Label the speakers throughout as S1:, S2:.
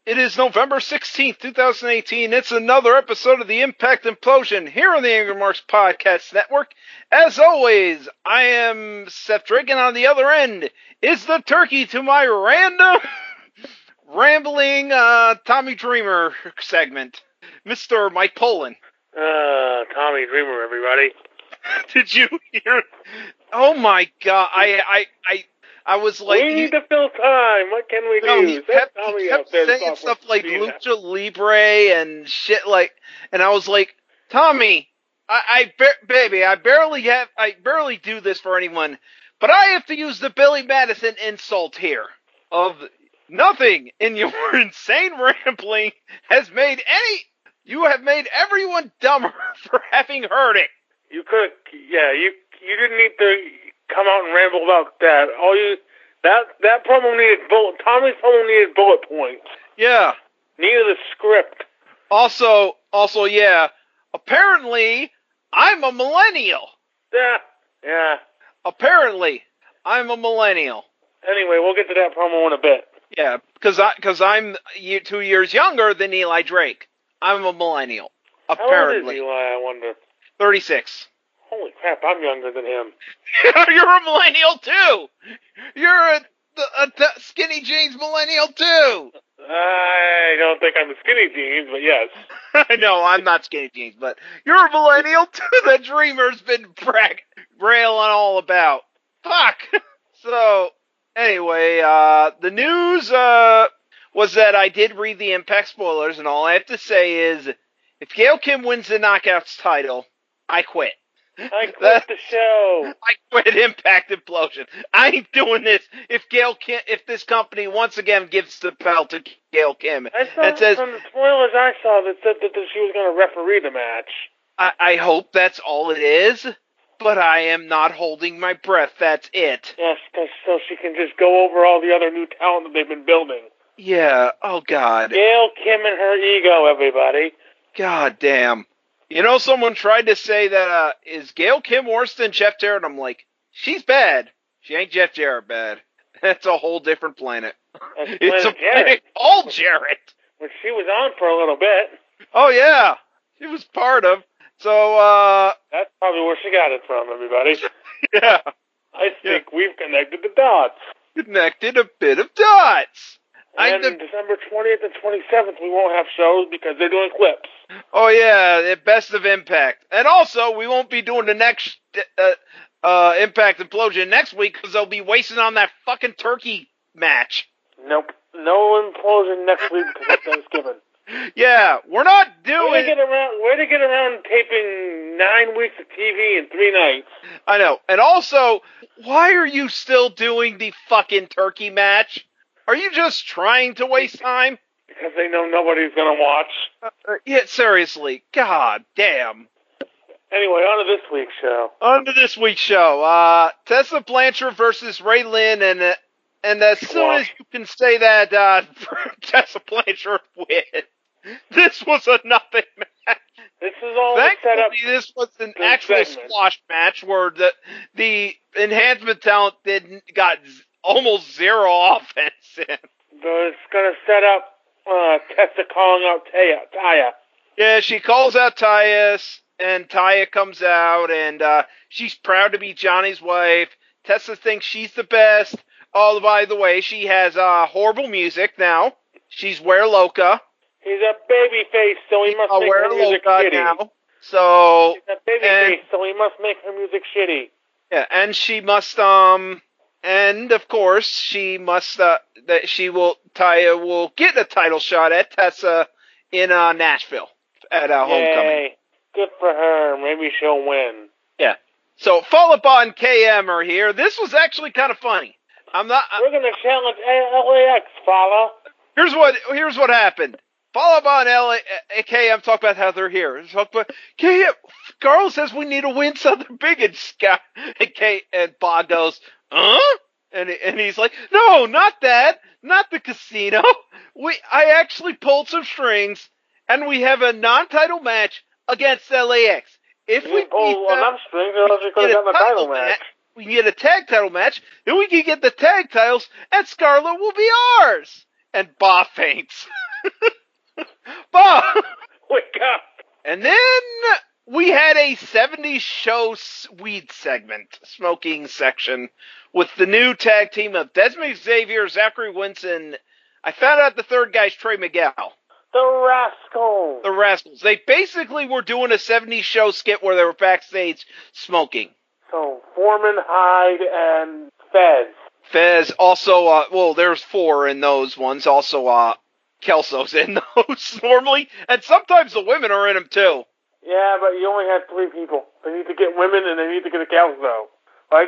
S1: It is November 16th, 2018. It's another episode of the Impact Implosion here on the AngryMarks Podcast Network. As always, I am Seth Drake, and on the other end is the turkey to my random, rambling Tommy Dreamer segment, Mr. Mike Poland.
S2: Tommy Dreamer, everybody.
S1: Did you hear? Oh my God! I was like,
S2: we need to fill time. What can we do?
S1: He kept saying stuff like Lucha Libre and shit and I was like, Tommy, I barely do this for anyone, but I have to use the Billy Madison insult here of nothing in your insane rambling you have made everyone dumber for having heard it.
S2: You could, you didn't need to come out and ramble about that. That promo Tommy's promo needed bullet points.
S1: Yeah.
S2: Needed a script.
S1: Also, yeah, apparently, I'm a millennial.
S2: Yeah.
S1: Apparently, I'm a millennial.
S2: Anyway, we'll get to that promo in a bit.
S1: Yeah, because I'm 2 years younger than Eli Drake. I'm a millennial. Apparently.
S2: How old is Eli, I wonder?
S1: 36.
S2: Holy crap, I'm younger than him.
S1: You're a millennial, too! You're a skinny jeans millennial, too!
S2: I don't think I'm a skinny jeans, but yes.
S1: No, I'm not skinny jeans, but you're a millennial, too, that Dreamer's been railing all about. Fuck! So, anyway, the news was that I did read the Impact spoilers, and all I have to say is, if Gail Kim wins the Knockouts title, I quit.
S2: I quit the show.
S1: I quit Impact Implosion. I ain't doing this. If this company once again gives the belt to Gail Kim,
S2: I saw from the spoilers I saw that said that she was going to referee the match.
S1: I hope that's all it is, but I am not holding my breath. That's it.
S2: Yes, so she can just go over all the other new talent that they've been building.
S1: Yeah. Oh God.
S2: Gail Kim and her ego, everybody.
S1: God damn. You know, someone tried to say that, is Gail Kim worse than Jeff Jarrett? I'm like, she's bad. She ain't Jeff Jarrett bad. That's a whole different planet. It's a planet called Jarrett.
S2: Which she was on for a little bit.
S1: Oh, yeah. She was part of. So,
S2: that's probably where she got it from, everybody.
S1: Yeah.
S2: I think we've connected the dots.
S1: Connected a bit of dots.
S2: And December 20th and 27th, we won't have shows because they're doing clips.
S1: Oh, yeah, the Best of Impact. And also, we won't be doing the next Impact Implosion next week because they'll be wasting on that fucking turkey match.
S2: Nope. No Implosion next week because it's Thanksgiving.
S1: Yeah, we're not doing...
S2: Way to get around taping 9 weeks of TV in 3 nights.
S1: I know. And also, why are you still doing the fucking turkey match? Are you just trying to waste time?
S2: Because they know nobody's going to watch.
S1: Yeah, seriously. God damn.
S2: Anyway, on to this week's show.
S1: Tessa Blanchard versus Ray Lynn, and as soon as you can say that Tessa Blanchard win, this was a nothing match.
S2: This is all
S1: Thankfully,
S2: set up.
S1: This was an actual squash match where the enhancement talent got almost zero offense in.
S2: But it's going to set up Tessa calling out Taya.
S1: Yeah, she calls out Taya, and Taya comes out, and she's proud to be Johnny's wife. Tessa thinks she's the best. Oh, by the way, she has horrible music now. She's Where Loca.
S2: He's a baby face, so he must make her music shitty. Now.
S1: So,
S2: he's a baby face, so he must make her music shitty.
S1: Yeah, and she must, and of course, she must, Taya will get a title shot at Tessa in Nashville at Homecoming.
S2: Yay. Good for her. Maybe she'll win.
S1: Yeah. So, Falaba and KM are here. This was actually kind of funny. We're
S2: going to challenge LAX, Fala.
S1: Here's what happened. Falaba and KM talk about how they're here. Talk about KM. Carl says we need to win something big, and Bob goes, huh? And he's like, no, not that, not the casino. I actually pulled some strings, and we have a non-title match against LAX. If we pull
S2: enough strings, or else we could have gotten a title match.
S1: We can get a tag title match, then we can get the tag titles, and Scarlett will be ours. And Bob faints. Bob!
S2: Wake up!
S1: And then we had a 70s show weed segment, smoking section, with the new tag team of Desmond Xavier, Zachary Winston. I found out the third guy's Trey Miguel.
S2: The Rascals.
S1: The Rascals. They basically were doing a 70s show skit where they were backstage smoking.
S2: So, Foreman, Hyde, and Fez.
S1: Fez, also, there's 4 in those ones. Also, Kelso's in those normally. And sometimes the women are in them, too.
S2: Yeah, but you only have 3 people. They need to get women and they need to get a Kelso. Well,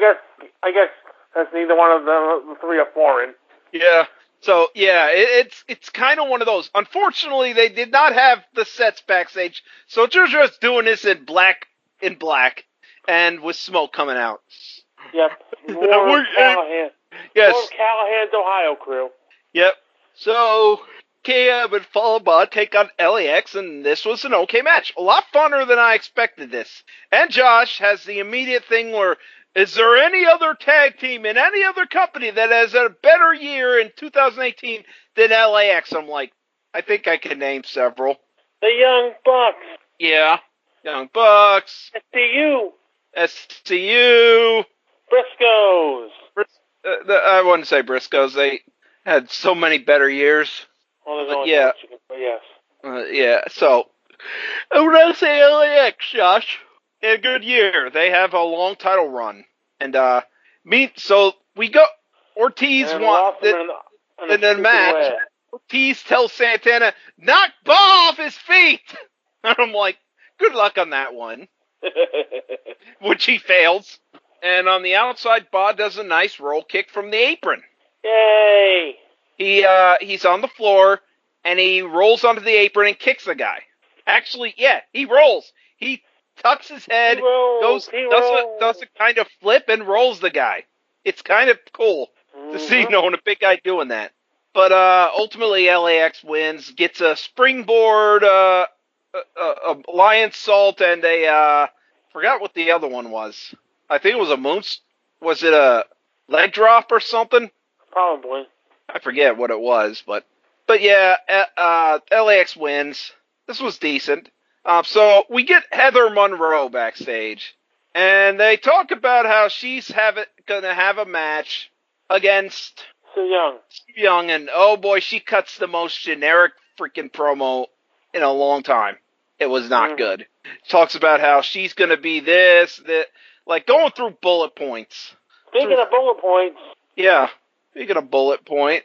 S2: I guess that's neither one of the 3 are foreign.
S1: Yeah. So, yeah, it's kind of one of those. Unfortunately, they did not have the sets backstage, so they're just doing this in black, and with smoke coming out.
S2: Yep. More Callahan.
S1: Yes.
S2: More Callahan's Ohio crew.
S1: Yep. So, Caleb and Falaba take on LAX, and this was an okay match. A lot funner than I expected this. And Josh has the immediate thing where, is there any other tag team in any other company that has a better year in 2018 than LAX? I'm like, I think I can name several.
S2: The Young Bucks.
S1: Yeah. Young Bucks. SCU.
S2: Briscoes.
S1: I wouldn't say Briscoes. They had so many better years.
S2: Well, there's only
S1: yeah.
S2: chicken, but yes.
S1: Yeah, so I would not say LAX, Josh. They had a good year. They have a long title run. And so we go Ortiz won in the match.
S2: Way.
S1: Ortiz tells Santana, knock Bob off his feet. And I'm like, good luck on that one. Which he fails. And on the outside, Bob does a nice roll kick from the apron.
S2: Yay!
S1: He's on the floor, and he rolls onto the apron and kicks the guy. Actually, yeah, he rolls. He tucks his head, does a kind of flip, and rolls the guy. It's kind of cool to see, a big guy doing that. But ultimately, LAX wins, gets a springboard, a lion salt, and forgot what the other one was. I think it was a was it a leg drop or something?
S2: Probably.
S1: I forget what it was, but yeah, LAX wins. This was decent. So we get Heather Monroe backstage, and they talk about how she's gonna have a match against
S2: Sue
S1: Young, and oh boy, she cuts the most generic freaking promo in a long time. It was not good. Talks about how she's gonna be this, that, like going through bullet points.
S2: Speaking of bullet points.
S1: Yeah. Speaking of bullet point,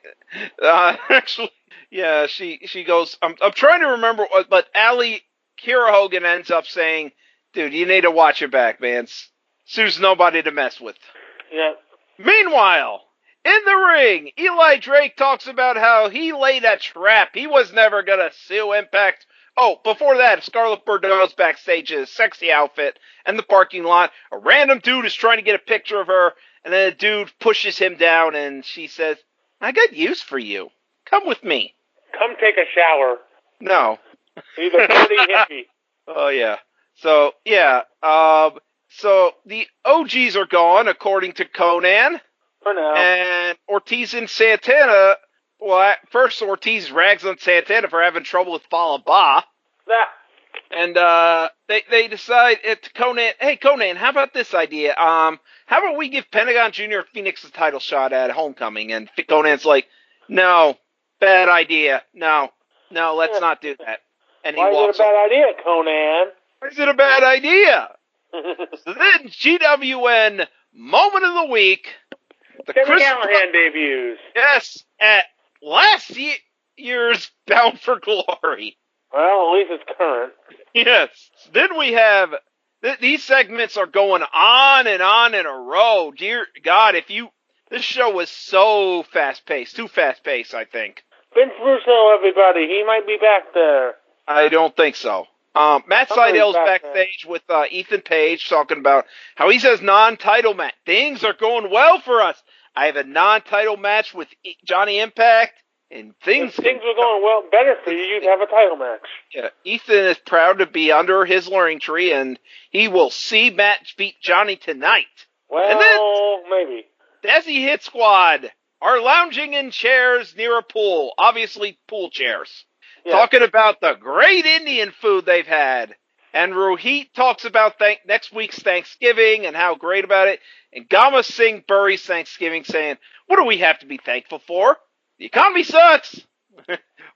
S1: actually, yeah, she goes, I'm trying to remember, but Kira Hogan ends up saying, dude, you need to watch your back, man. Sue's nobody to mess with.
S2: Yeah.
S1: Meanwhile, in the ring, Eli Drake talks about how he laid a trap. He was never going to sue Impact. Oh, before that, Scarlett Bordeaux's backstage in a sexy outfit in the parking lot. A random dude is trying to get a picture of her. And then a dude pushes him down, and she says, I got use for you. Come with me.
S2: Come take a shower.
S1: No.
S2: He's a dirty hippie.
S1: Oh, yeah. So, yeah. So the OGs are gone, according to Conan.
S2: For now.
S1: And Ortiz and Santana, well, first Ortiz rags on Santana for having trouble with Fallah Bahh. And they decide to Conan, hey, Conan, how about this idea? How about we give Pentagon Jr. Phoenix a title shot at Homecoming? And Conan's like, no, bad idea. No, let's not do that. And he walks.
S2: Why is it a bad idea, Conan?
S1: Why is it a bad idea? So then GWN Moment of the Week.
S2: Kevin Callahan debuts.
S1: Yes, at last year's Bound for Glory.
S2: Well, at least it's current.
S1: Yes. Then we have, these segments are going on in a row. Dear God, this show was so fast-paced. Too fast-paced, I think.
S2: Vince Russo, everybody. He might be back there.
S1: I don't think so. Matt Seidel's backstage with Ethan Page talking about how he says non-title match. Things are going well for us. I have a non-title match with Johnny Impact. And things
S2: were going well, better for you. You'd have a title match.
S1: Yeah, Ethan is proud to be under his luring tree, and he will see Matt beat Johnny tonight.
S2: Well,
S1: and then,
S2: maybe.
S1: Desi Hit Squad are lounging in chairs near a pool, obviously pool chairs. talking about the great Indian food they've had. And Rohit talks about next week's Thanksgiving and how great about it. And Gama Singh buries Thanksgiving saying, what do we have to be thankful for? The economy sucks.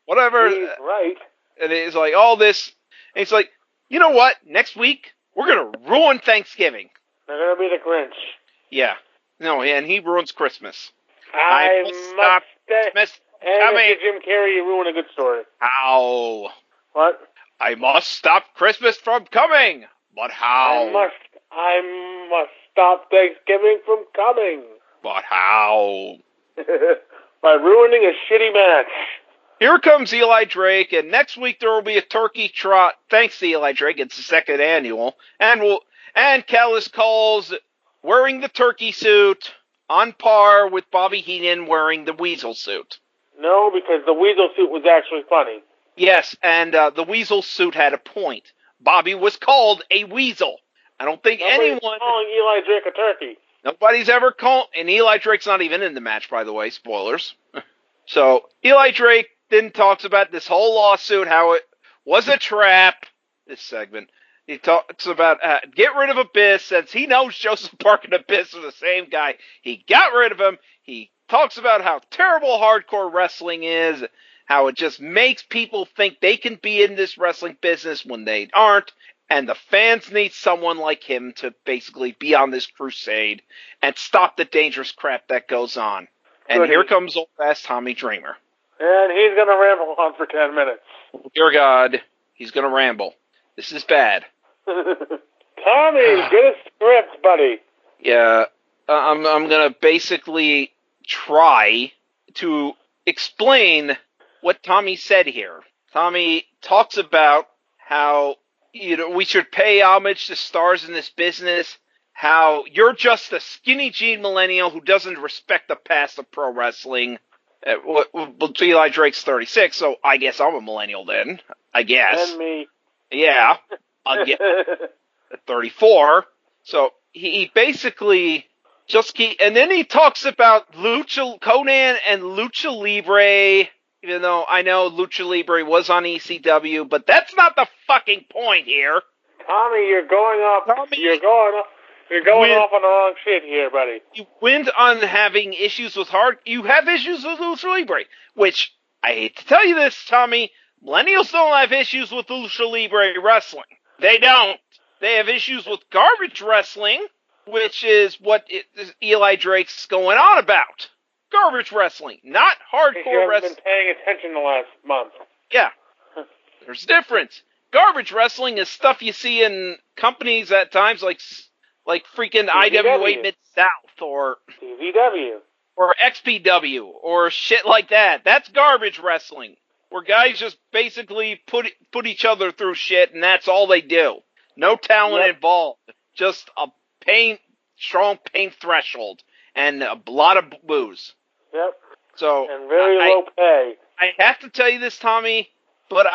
S1: Whatever.
S2: He's right.
S1: And it's like all this. And he's like, you know what? Next week, we're going to ruin Thanksgiving.
S2: They're going to be the Grinch.
S1: Yeah. No, and he ruins Christmas.
S2: I must stop
S1: Christmas
S2: and if you're Jim Carrey, you ruin a good story.
S1: How?
S2: What?
S1: I must stop Christmas from coming. But how?
S2: I must stop Thanksgiving from coming.
S1: But how?
S2: By ruining a shitty match.
S1: Here comes Eli Drake, and next week there will be a turkey trot. Thanks to Eli Drake, it's the second annual. And Callis Cole's wearing the turkey suit on par with Bobby Heenan wearing the weasel suit.
S2: No, because the weasel suit was actually funny.
S1: Yes, and the weasel suit had a point. Bobby was called a weasel. I don't think
S2: Nobody's
S1: anyone
S2: calling Eli Drake a turkey.
S1: Nobody's ever called, and Eli Drake's not even in the match, by the way. Spoilers. So Eli Drake then talks about this whole lawsuit, how it was a trap. This segment, he talks about get rid of Abyss, since he knows Joseph Park and Abyss are the same guy. He got rid of him. He talks about how terrible hardcore wrestling is, how it just makes people think they can be in this wrestling business when they aren't, and the fans need someone like him to basically be on this crusade and stop the dangerous crap that goes on. And here comes old-ass Tommy Dreamer.
S2: And he's going to ramble on for 10 minutes.
S1: Dear God, he's going to ramble. This is bad.
S2: Tommy, get a script, buddy.
S1: Yeah, I'm going to basically try to explain what Tommy said here. Tommy talks about how we should pay homage to stars in this business, how you're just a skinny jean millennial who doesn't respect the past of pro wrestling. Eli Drake's 36, so I guess I'm a millennial then. I guess.
S2: And me.
S1: Yeah. I'll get 34. So he basically and then he talks about Conan and Lucha Libre, even though I know Lucha Libre was on ECW, but that's not the fucking point here.
S2: Tommy, you're going off. You're going off on the wrong shit here, buddy.
S1: You went on having issues with You have issues with Lucha Libre, which I hate to tell you this, Tommy. Millennials don't have issues with Lucha Libre wrestling. They don't. They have issues with garbage wrestling, which is what Eli Drake's going on about. Garbage wrestling, not hardcore wrestling.
S2: You haven't been paying attention the last month.
S1: Yeah. There's a difference. Garbage wrestling is stuff you see in companies at times like freaking IWA Mid-South or
S2: CVW
S1: or XPW or shit like that. That's garbage wrestling, where guys just basically put each other through shit, and that's all they do. No talent involved. Just a strong pain threshold and a lot of booze.
S2: Yep.
S1: So
S2: and very low pay.
S1: I have to tell you this, Tommy, but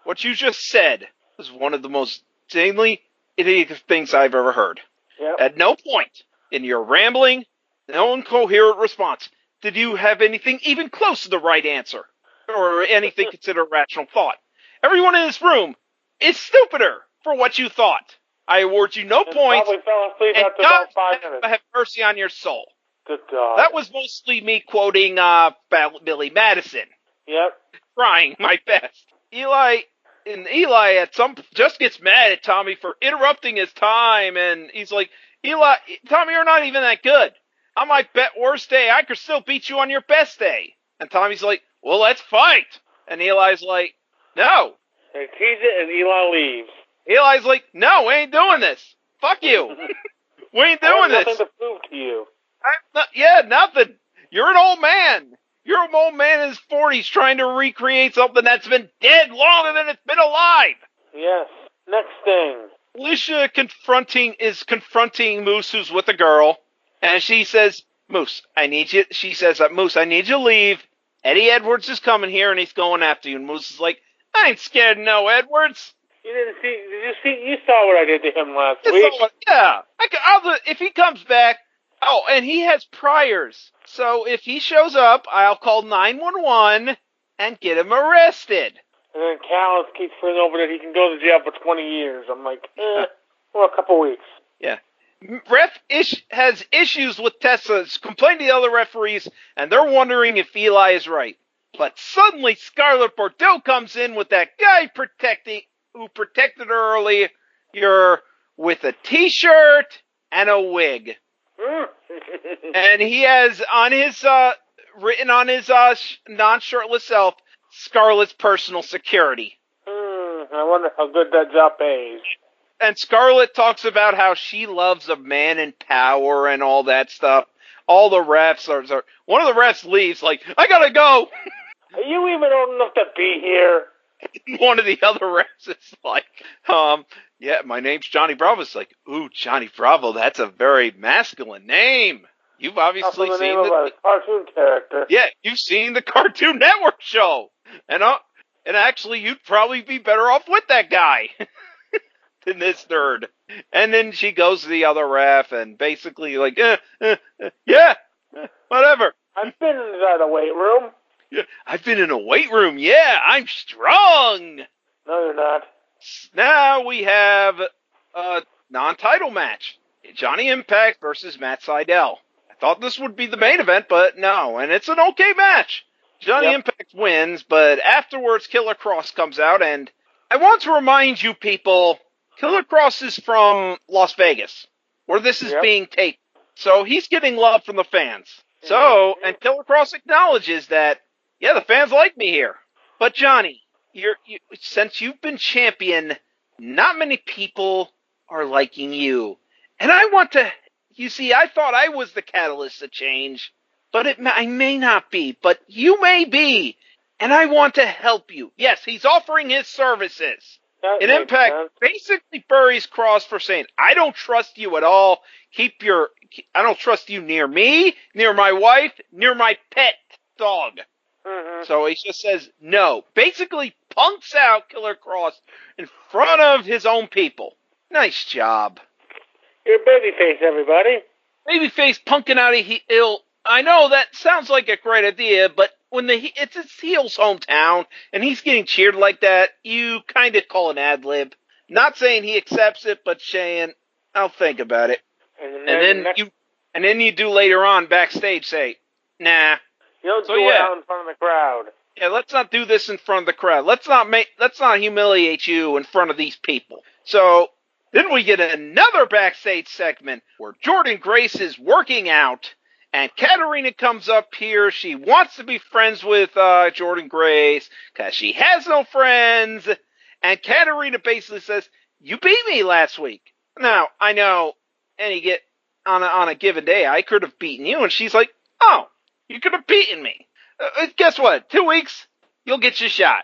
S1: what you just said was one of the most insanely idiotic things I've ever heard.
S2: Yep.
S1: At no point in your rambling, no incoherent response did you have anything even close to the right answer or anything considered rational thought. Everyone in this room is stupider for what you thought. I award you no points,
S2: probably fell asleep
S1: and
S2: after
S1: God
S2: about 5 minutes.
S1: have mercy on your soul.
S2: Good God.
S1: That was mostly me quoting Billy Madison.
S2: Yep.
S1: Trying my best. Eli just gets mad at Tommy for interrupting his time, and he's like, Tommy, you're not even that good. On my worst day, I could still beat you on your best day. And Tommy's like, well, let's fight. And Eli's like, no.
S2: They tease it, and Eli leaves.
S1: Eli's like, no, we ain't doing this. Fuck you. We ain't doing this.
S2: I have nothing to prove to you.
S1: Nothing. You're an old man. You're an old man in his 40s trying to recreate something that's been dead longer than it's been alive.
S2: Yes. Next thing.
S1: Alicia confronting Moose, who's with a girl, and she says, Moose, I need you. She says, Moose, I need you to leave. Eddie Edwards is coming here, and he's going after you. And Moose is like, I ain't scared of no Edwards.
S2: You didn't see? Did you see? You saw what I did to him last week.
S1: Yeah. If he comes back. Oh, and he has priors. So if he shows up, I'll call 911, and get him arrested.
S2: And then Callis keeps putting over that he can go to jail for 20 years. I'm like, well, a couple weeks.
S1: Yeah. Ref has issues with Tessa, complaining to the other referees, and they're wondering if Eli is right. But suddenly Scarlett Bordeaux comes in with that guy who protected her earlier with a t-shirt and a wig. And he has on his written on his non-shirtless self, Scarlett's personal security.
S2: I wonder how good that job pays.
S1: And Scarlett talks about how she loves a man in power and all that stuff. All the refs are one of the refs leaves like, I gotta go.
S2: Are you even old enough to be here?
S1: One of the other refs is like, yeah, my name's Johnny Bravo. It's like, ooh, Johnny Bravo, that's a very masculine name. You've obviously seen
S2: the cartoon character.
S1: Yeah, you've seen the Cartoon Network show. And actually, you'd probably be better off with that guy than this nerd. And then she goes to the other ref and basically like, yeah, whatever.
S2: I've been inside the weight room.
S1: Yeah, I've been in a weight room. Yeah, I'm strong.
S2: No, you're not.
S1: Now we have a non-title match. Johnny Impact versus Matt Sydal. I thought this would be the main event, but no. And it's an okay match. Johnny Impact wins, but afterwards Killer Kross comes out. And I want to remind you people, Killer Kross is from Las Vegas, where this is being taped. So he's getting love from the fans. So, and Killer Kross acknowledges that, yeah, the fans like me here. But Johnny, since you've been champion, not many people are liking you. And I want to, you see, I thought I was the catalyst to change, but I may not be, but you may be. And I want to help you. Yes, he's offering his services. And Impact basically buries Kross for saying, I don't trust you at all. I don't trust you near me, near my wife, near my pet dog. Mm-hmm. So he just says no. Basically punks out Killer Kross in front of his own people. Nice job.
S2: You're babyface, everybody.
S1: Babyface punking out a heel. I know that sounds like a great idea, but when it's his heel's hometown and he's getting cheered like that, you kind of call an ad lib. Not saying he accepts it, but saying, I'll think about it. And then you do later on backstage say, nah.
S2: You don't do it out in front of the crowd.
S1: Yeah, let's not do this in front of the crowd. Let's not humiliate you in front of these people. So then we get another backstage segment where Jordynne Grace is working out, and Katarina comes up here. She wants to be friends with Jordynne Grace because she has no friends. And Katarina basically says, "You beat me last week." Now I know, and you get on a given day, I could have beaten you, and she's like, "Oh. You could have beaten me. Guess what? 2 weeks, you'll get your shot."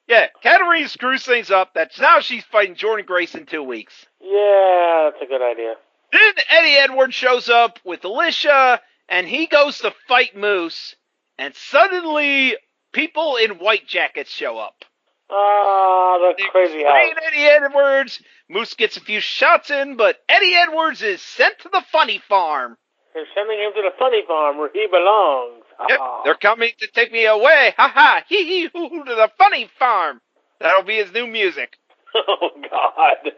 S1: Yeah, Katarina screws things up. Now she's fighting Jordynne Grace in 2 weeks.
S2: Yeah, that's a good idea.
S1: Then Eddie Edwards shows up with Alicia, and he goes to fight Moose, and suddenly people in white jackets show up.
S2: That's crazy house.
S1: Eddie Edwards. Moose gets a few shots in, but Eddie Edwards is sent to the funny farm.
S2: They're sending him to the funny farm where he belongs.
S1: Yep, they're coming to take me away. Ha ha, hee hee hoo hoo to the funny farm. That'll be his new music.
S2: Oh, God.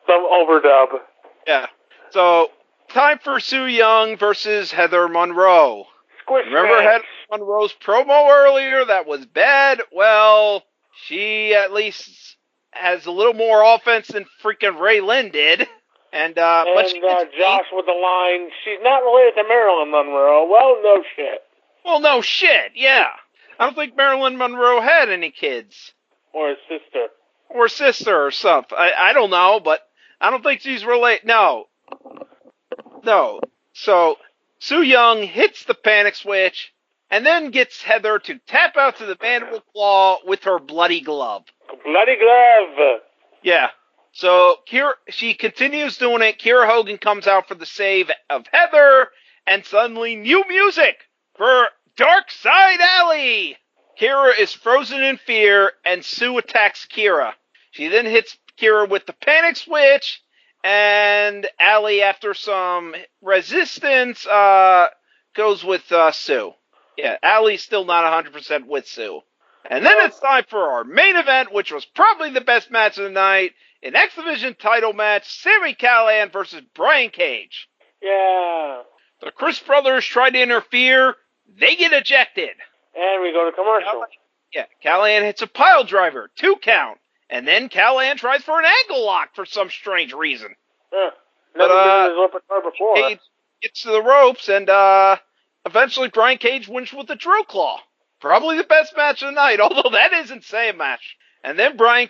S2: Some overdub.
S1: Yeah. So, time for Su Yung versus Heather Monroe.
S2: Squish
S1: Remember
S2: match.
S1: Heather Monroe's promo earlier? That was bad. Well, she at least has a little more offense than freaking Ray Lynn did. And
S2: Josh with the line, she's not related to Marilyn Monroe. Well, no shit.
S1: Well, no shit, yeah. I don't think Marilyn Monroe had any kids.
S2: Or a sister.
S1: Or sister or something. I don't know, but I don't think she's related. No. So, Su Yung hits the panic switch and then gets Heather to tap out to the mandible claw with her bloody glove.
S2: Bloody glove.
S1: Yeah. So, she continues doing it. Kiera Hogan comes out for the save of Heather, and suddenly new music for Dark Side Alley. Kiera is frozen in fear, and Sue attacks Kiera. She then hits Kiera with the panic switch, and Alley, after some resistance, goes with Sue. Yeah, Allie's still not 100% with Sue. And then it's time for our main event, which was probably the best match of the night. An X Division title match, Sami Callihan versus Brian Cage.
S2: Yeah.
S1: The Chris brothers try to interfere. They get ejected.
S2: And we go to commercial.
S1: Yeah, Callihan hits a pile driver, 2 count. And then Callihan tries for an ankle lock for some strange reason.
S2: Never been in his repertoire before.
S1: Cage gets to the ropes, and eventually Brian Cage wins with the drill claw. Probably the best match of the night, although that isn't saying much. And then Brian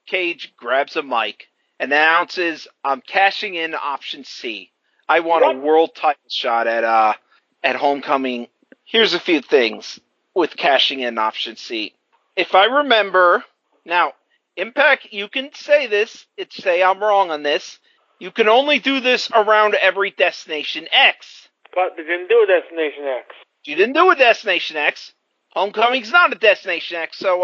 S1: Cage grabs a mic and announces, I'm cashing in option C. I want a world title shot at Homecoming. Here's a few things with cashing in option C. If I remember, now, Impact, you can say this, say I'm wrong on this. You can only do this around every Destination X.
S2: But they didn't do a Destination X.
S1: You didn't do a Destination X. Homecoming's not a Destination X, so,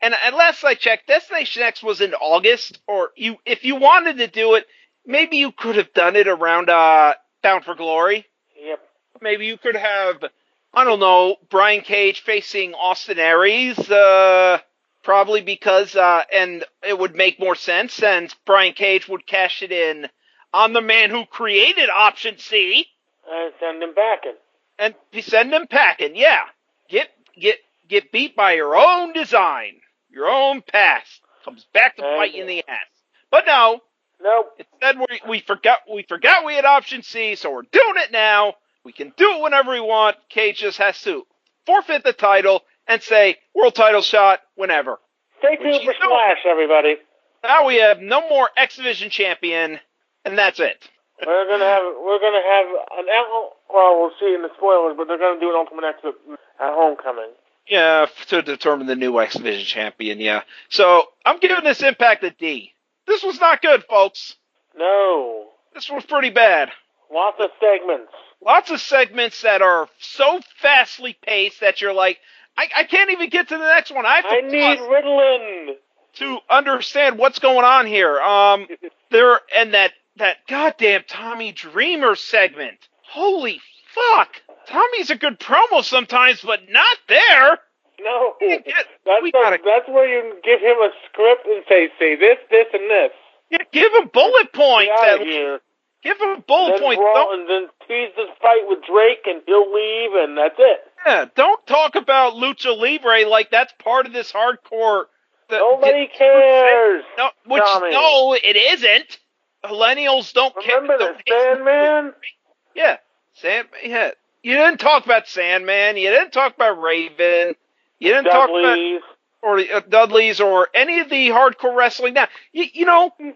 S1: and last I checked, Destination X was in August, or if you wanted to do it, maybe you could have done it around, Bound for Glory.
S2: Yep.
S1: Maybe you could have, I don't know, Brian Cage facing Austin Aries, probably because, and it would make more sense since Brian Cage would cash it in on the man who created option C.
S2: And send him packing.
S1: And send him packing, yeah. Get beat by your own design, your own past. Comes back to bite you in the ass. But no.
S2: Nope.
S1: Instead, we forgot we had option C, so we're doing it now. We can do it whenever we want. Cage just has to forfeit the title and say, world title shot whenever.
S2: Stay tuned for Splash, everybody.
S1: Now we have no more X Division champion, and that's it.
S2: We're gonna have an well, we'll see in the spoilers, but they're gonna do an Ultimate X at Homecoming.
S1: Yeah, to determine the new X Division champion, yeah. So, I'm giving this Impact a D. This was not good, folks.
S2: No.
S1: This was pretty bad.
S2: Lots of segments.
S1: Lots of segments that are so fastly paced that you're like, I can't even get to the next one. I
S2: need Ritalin
S1: to understand what's going on here. And that goddamn Tommy Dreamer segment. Holy fuck. Tommy's a good promo sometimes, but not there.
S2: No. That's where you give him a script and say this, and this.
S1: Yeah, give him bullet points.
S2: Get out of here.
S1: Give him bullet points.
S2: And then tease this fight with Drake, and he'll leave, and that's it.
S1: Yeah, don't talk about Lucha Libre like that's part of this hardcore.
S2: Nobody cares.
S1: No, it isn't. Millennials don't care.
S2: Remember the Sandman?
S1: Yeah, yeah. You didn't talk about Sandman. You didn't talk about Raven. You didn't talk about Dudley's or any of the hardcore wrestling. Now, you know,
S2: you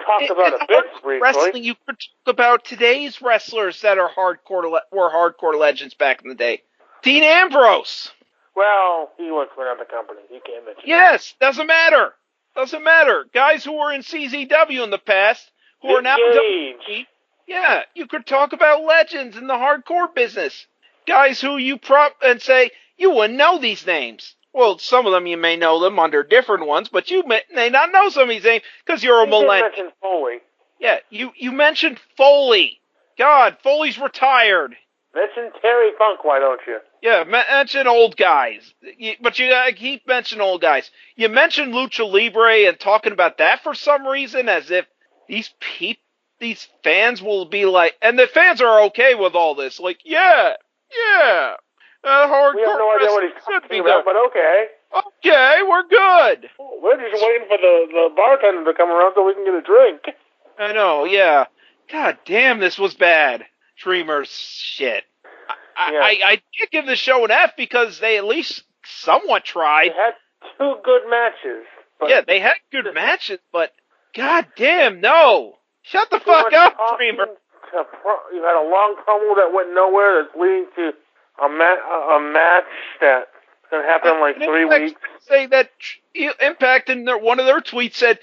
S2: talked about a bit briefly.
S1: Wrestling. You could talk about today's wrestlers that are were hardcore legends back in the day. Dean Ambrose.
S2: Well, he worked for another company. You can't mention.
S1: Yes, doesn't matter. Doesn't matter. Guys who were in CZW in the past who are now in WWE. Yeah, you could talk about legends in the hardcore business. Guys who you and say, you wouldn't know these names. Well, some of them you may know them under different ones, but you may not know some of these names because you're a millennial. You
S2: mentioned Foley.
S1: Yeah, you mentioned Foley. God, Foley's retired.
S2: Mention Terry Funk, why don't you?
S1: Yeah, mention old guys. But you gotta keep mentioning old guys. You mentioned Lucha Libre and talking about that for some reason as if these fans will be like, and the fans are okay with all this. Like, yeah. Hardcore.
S2: We have no idea what he's talking about, but okay.
S1: Okay, we're good.
S2: We're just waiting for the bartender to come around so we can get a drink.
S1: I know, yeah. God damn, this was bad. Dreamers shit. I did give the show an F because they at least somewhat tried.
S2: They had 2 good matches.
S1: Yeah, they had good matches, but god damn, no. Shut the fuck up, Dreamer.
S2: You had a long promo that went nowhere that's leading to a match that's going to happen in like 3 weeks.
S1: Say that Impact in one of their tweets said,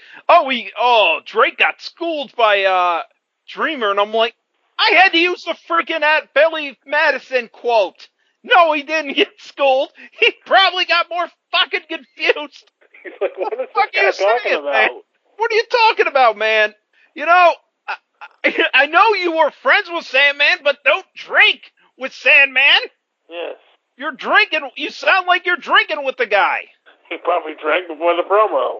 S1: Drake got schooled by Dreamer, and I'm like, I had to use the freaking at Billy Madison quote. No, he didn't get schooled. He probably got more fucking confused.
S2: He's like, what the fuck are you talking about?
S1: Man? What are you talking about, man? You know, I know you were friends with Sandman, but don't drink with Sandman.
S2: Yes.
S1: You're drinking. You sound like you're drinking with the guy.
S2: He probably drank before the promo.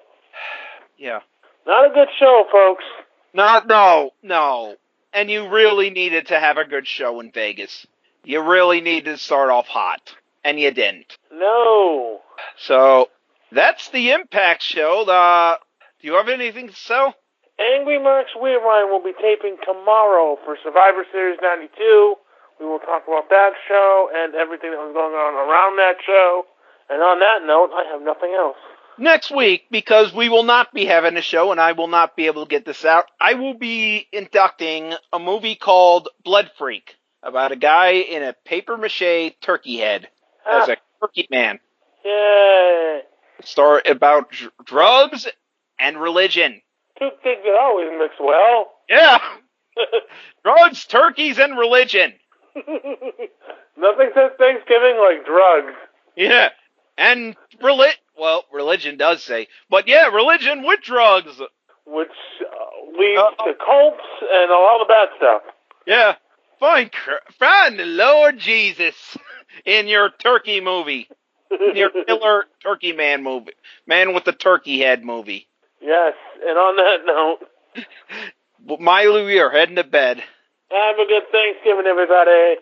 S1: Yeah.
S2: Not a good show, folks.
S1: No. And you really needed to have a good show in Vegas. You really needed to start off hot. And you didn't.
S2: No.
S1: So, that's the Impact show. Do you have anything to sell?
S2: Angry Marks Rewind will be taping tomorrow for Survivor Series 92. We will talk about that show and everything that was going on around that show. And on that note, I have nothing else.
S1: Next week, because we will not be having a show and I will not be able to get this out, I will be inducting a movie called Blood Freak about a guy in a papier-mâché turkey head as a turkey man.
S2: Yay.
S1: Story about drugs and religion.
S2: Two things that always mix well.
S1: Yeah. Drugs, turkeys, and religion.
S2: Nothing says Thanksgiving like drugs.
S1: Yeah. And religion does say. But yeah, religion with drugs.
S2: Which leads to cults and all the bad stuff.
S1: Yeah. Find the Lord Jesus in your turkey movie. In your killer turkey man movie. Man with the turkey head movie.
S2: Yes, and on that note,
S1: Miley, we are heading to bed.
S2: have a good Thanksgiving, everybody.